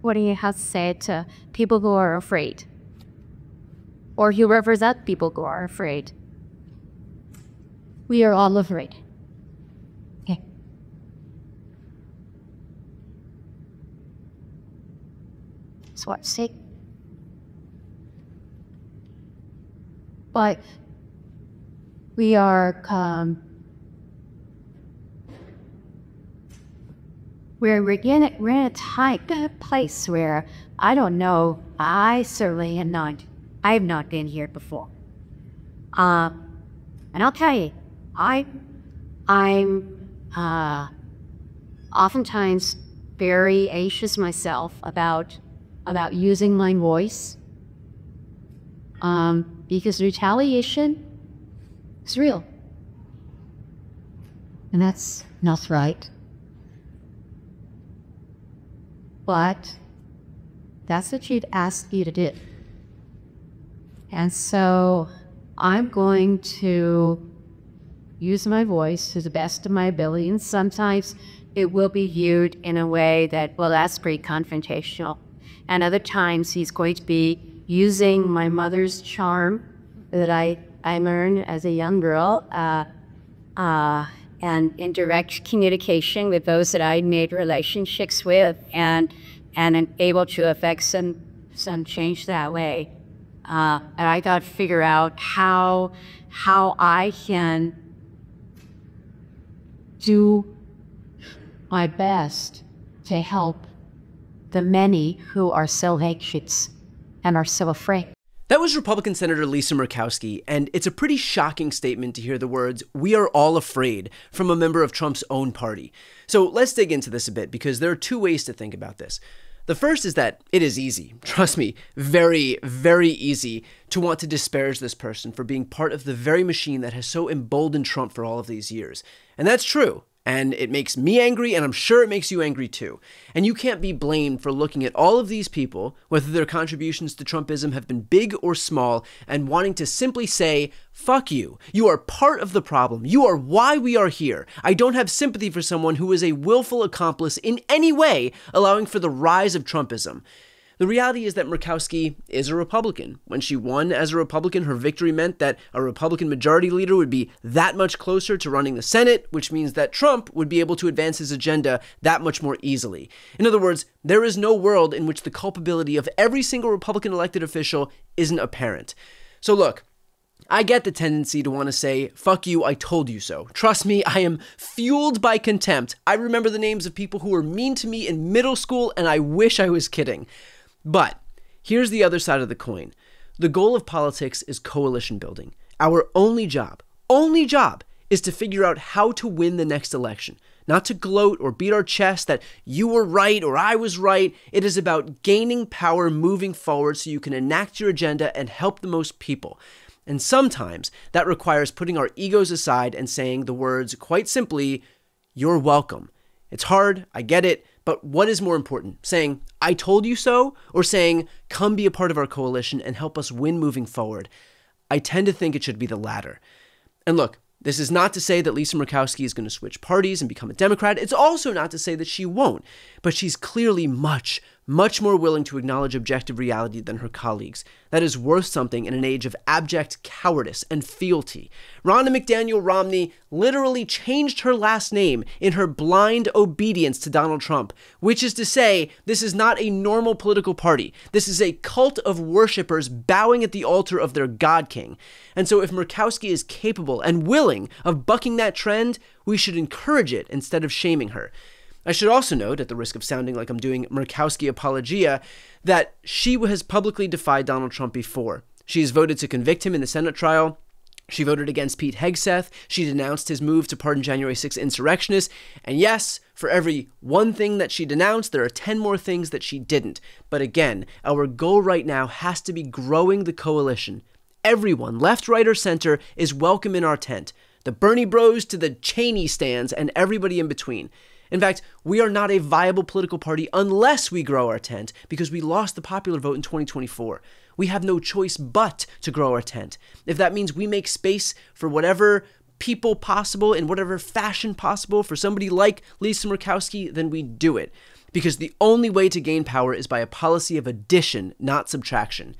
What do you have to say to people who are afraid? Or who represent people who are afraid? We are all afraid. Okay. So I say, but we are we're in a type of place where I don't know. I certainly have not. I have not been here before. And I'll tell you, I'm oftentimes very anxious myself about using my voice. Because retaliation is real. And that's not right. But that's what she'd ask you to do. And so I'm going to use my voice to the best of my ability. And sometimes it will be viewed in a way that, well, that's pretty confrontational. And other times he's going to be using my mother's charm that I learned as a young girl, and in direct communication with those that I made relationships with, and am able to affect some change that way. And I got to figure out how I can do my best to help the many who are so anxious and are so afraid. That was Republican Senator Lisa Murkowski, and it's a pretty shocking statement to hear the words, "We are all afraid," from a member of Trump's own party. So let's dig into this a bit, because there are two ways to think about this. The first is that it is easy, trust me, very, very easy to want to disparage this person for being part of the very machine that has so emboldened Trump for all of these years. And that's true. And it makes me angry, and I'm sure it makes you angry too. And you can't be blamed for looking at all of these people, whether their contributions to Trumpism have been big or small, and wanting to simply say, fuck you. You are part of the problem. You are why we are here. I don't have sympathy for someone who is a willful accomplice in any way, allowing for the rise of Trumpism. The reality is that Murkowski is a Republican. When she won as a Republican, her victory meant that a Republican majority leader would be that much closer to running the Senate, which means that Trump would be able to advance his agenda that much more easily. In other words, there is no world in which the culpability of every single Republican elected official isn't apparent. So look, I get the tendency to want to say, fuck you, I told you so. Trust me, I am fueled by contempt. I remember the names of people who were mean to me in middle school, and I wish I was kidding. But here's the other side of the coin. The goal of politics is coalition building. Our only job is to figure out how to win the next election. Not to gloat or beat our chest that you were right or I was right. It is about gaining power moving forward so you can enact your agenda and help the most people. And sometimes that requires putting our egos aside and saying the words, quite simply, you're welcome. It's hard, I get it, but what is more important? Saying, I told you so, or saying, come be a part of our coalition and help us win moving forward? I tend to think it should be the latter. And look, this is not to say that Lisa Murkowski is going to switch parties and become a Democrat. It's also not to say that she won't, but she's clearly much more willing to acknowledge objective reality than her colleagues. That is worth something in an age of abject cowardice and fealty. Ronna McDaniel Romney literally changed her last name in her blind obedience to Donald Trump, which is to say, this is not a normal political party. This is a cult of worshipers bowing at the altar of their God King. And so if Murkowski is capable and willing of bucking that trend, we should encourage it instead of shaming her. I should also note, at the risk of sounding like I'm doing Murkowski apologia, that she has publicly defied Donald Trump before. She has voted to convict him in the Senate trial. She voted against Pete Hegseth. She denounced his move to pardon January 6th insurrectionists. And yes, for every one thing that she denounced, there are 10 more things that she didn't. But again, our goal right now has to be growing the coalition. Everyone, left, right, or center, is welcome in our tent. The Bernie bros to the Cheney stands and everybody in between. In fact, we are not a viable political party unless we grow our tent, because we lost the popular vote in 2024. We have no choice but to grow our tent. If that means we make space for whatever people possible in whatever fashion possible for somebody like Lisa Murkowski, then we do it. Because the only way to gain power is by a policy of addition, not subtraction.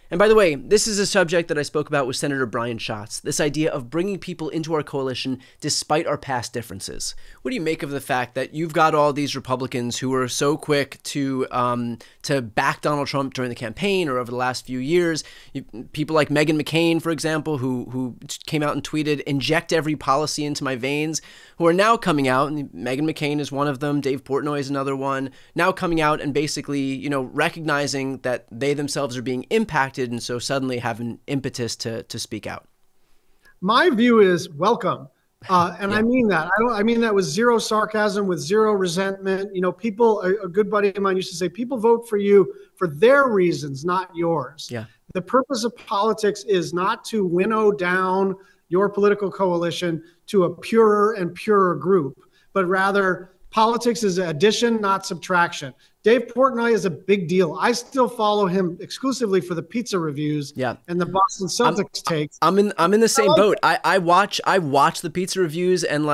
And by the way, this is a subject that I spoke about with Senator Brian Schatz, this idea of bringing people into our coalition despite our past differences. What do you make of the fact that you've got all these Republicans who were so quick to back Donald Trump during the campaign or over the last few years? People like Meghan McCain, for example, who came out and tweeted, "Inject every policy into my veins," who are now coming out, and Meghan McCain is one of them, Dave Portnoy is another one, now coming out and basically, recognizing that they themselves are being impacted and so suddenly have an impetus to speak out. My view is welcome. And yeah. I mean that. I mean that with zero sarcasm, with zero resentment. People, a good buddy of mine used to say, people vote for you for their reasons, not yours. Yeah. The purpose of politics is not to winnow down your political coalition to a purer and purer group, but rather politics is addition, not subtraction. Dave Portnoy is a big deal. I still follow him exclusively for the pizza reviews and the Boston Celtics takes. I'm in the same boat. I watch the pizza reviews and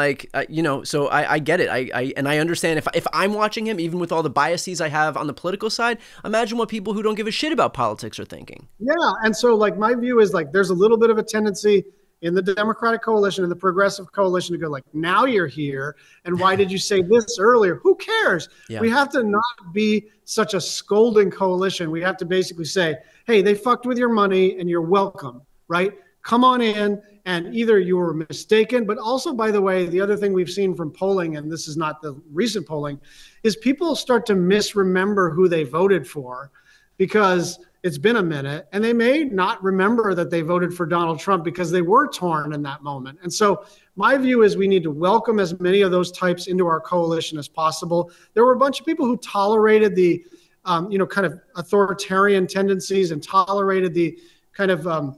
so I get it. I understand if I'm watching him, even with all the biases I have on the political side, imagine what people who don't give a shit about politics are thinking. Yeah, and so my view is there's a little bit of a tendency in the Democratic coalition and the Progressive coalition to go now you're here, and why did you say this earlier? Who cares? Yeah. We have to not be such a scolding coalition. We have to basically say, hey, they fucked with your money and you're welcome, right? Come on in, and either you were mistaken, but also, by the way, the other thing we've seen from polling, and this is not the recent polling, is people start to misremember who they voted for because it's been a minute, and they may not remember that they voted for Donald Trump because they were torn in that moment. And so my view is we need to welcome as many of those types into our coalition as possible. There were a bunch of people who tolerated the, kind of authoritarian tendencies and tolerated the kind of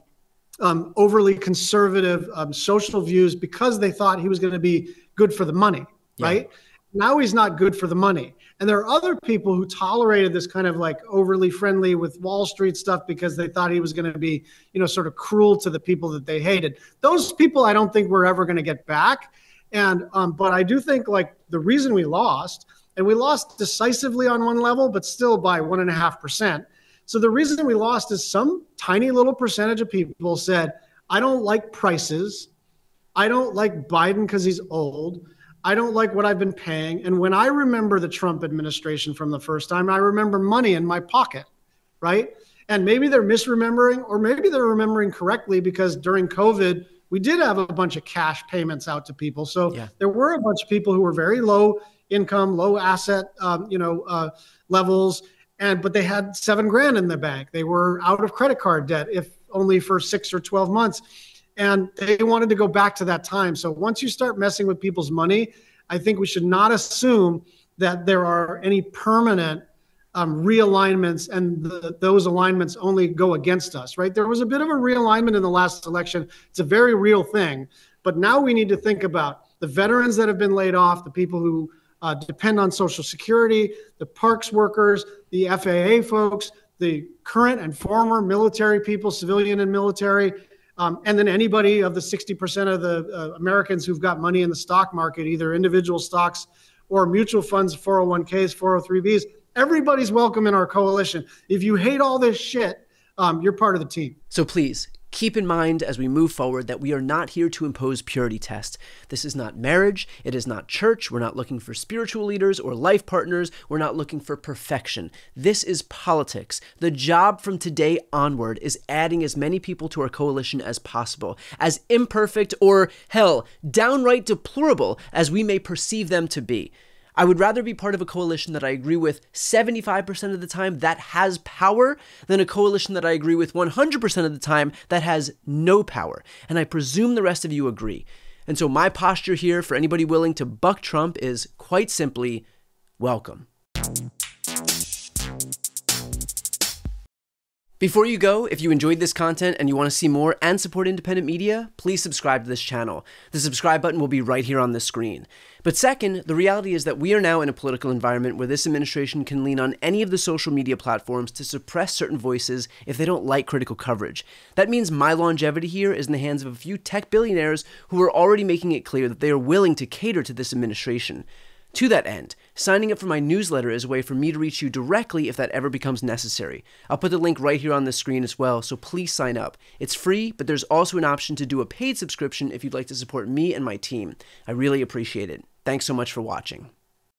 overly conservative social views because they thought he was going to be good for the money, right? Now he's not good for the money. And there are other people who tolerated this kind of overly friendly with Wall Street stuff because they thought he was going to be, sort of cruel to the people that they hated. Those people I don't think we're ever going to get back. And but I do think the reason we lost, and we lost decisively on one level, but still by 1.5%. So the reason we lost is some tiny little percentage of people said, I don't like prices. I don't like Biden because he's old. I don't like what I've been paying. And when I remember the Trump administration from the first time, I remember money in my pocket, right? And maybe they're misremembering, or maybe they're remembering correctly because during COVID, we did have a bunch of cash payments out to people. So there were a bunch of people who were very low income, low asset, levels, but they had $7,000 in the bank. They were out of credit card debt, if only for 6 or 12 months. And they wanted to go back to that time. So once you start messing with people's money, I think we should not assume that there are any permanent realignments, and those alignments only go against us, right? There was a bit of a realignment in the last election. It's a very real thing. But now we need to think about the veterans that have been laid off, the people who depend on Social Security, the parks workers, the FAA folks, the current and former military people, civilian and military, and then anybody of the 60% of the Americans who've got money in the stock market, either individual stocks or mutual funds, 401ks, 403bs, everybody's welcome in our coalition. If you hate all this shit, you're part of the team. So please, keep in mind as we move forward that we are not here to impose purity tests. This is not marriage. It is not church. We're not looking for spiritual leaders or life partners. We're not looking for perfection. This is politics. The job from today onward is adding as many people to our coalition as possible, as imperfect or, hell, downright deplorable as we may perceive them to be. I would rather be part of a coalition that I agree with 75% of the time that has power than a coalition that I agree with 100% of the time that has no power. And I presume the rest of you agree. And so my posture here for anybody willing to buck Trump is quite simply, welcome. Before you go, if you enjoyed this content and you want to see more and support independent media, please subscribe to this channel. The subscribe button will be right here on the screen. But second, the reality is that we are now in a political environment where this administration can lean on any of the social media platforms to suppress certain voices if they don't like critical coverage. That means my longevity here is in the hands of a few tech billionaires who are already making it clear that they are willing to cater to this administration. To that end, signing up for my newsletter is a way for me to reach you directly if that ever becomes necessary. I'll put the link right here on the screen as well, so please sign up. It's free, but there's also an option to do a paid subscription if you'd like to support me and my team. I really appreciate it. Thanks so much for watching.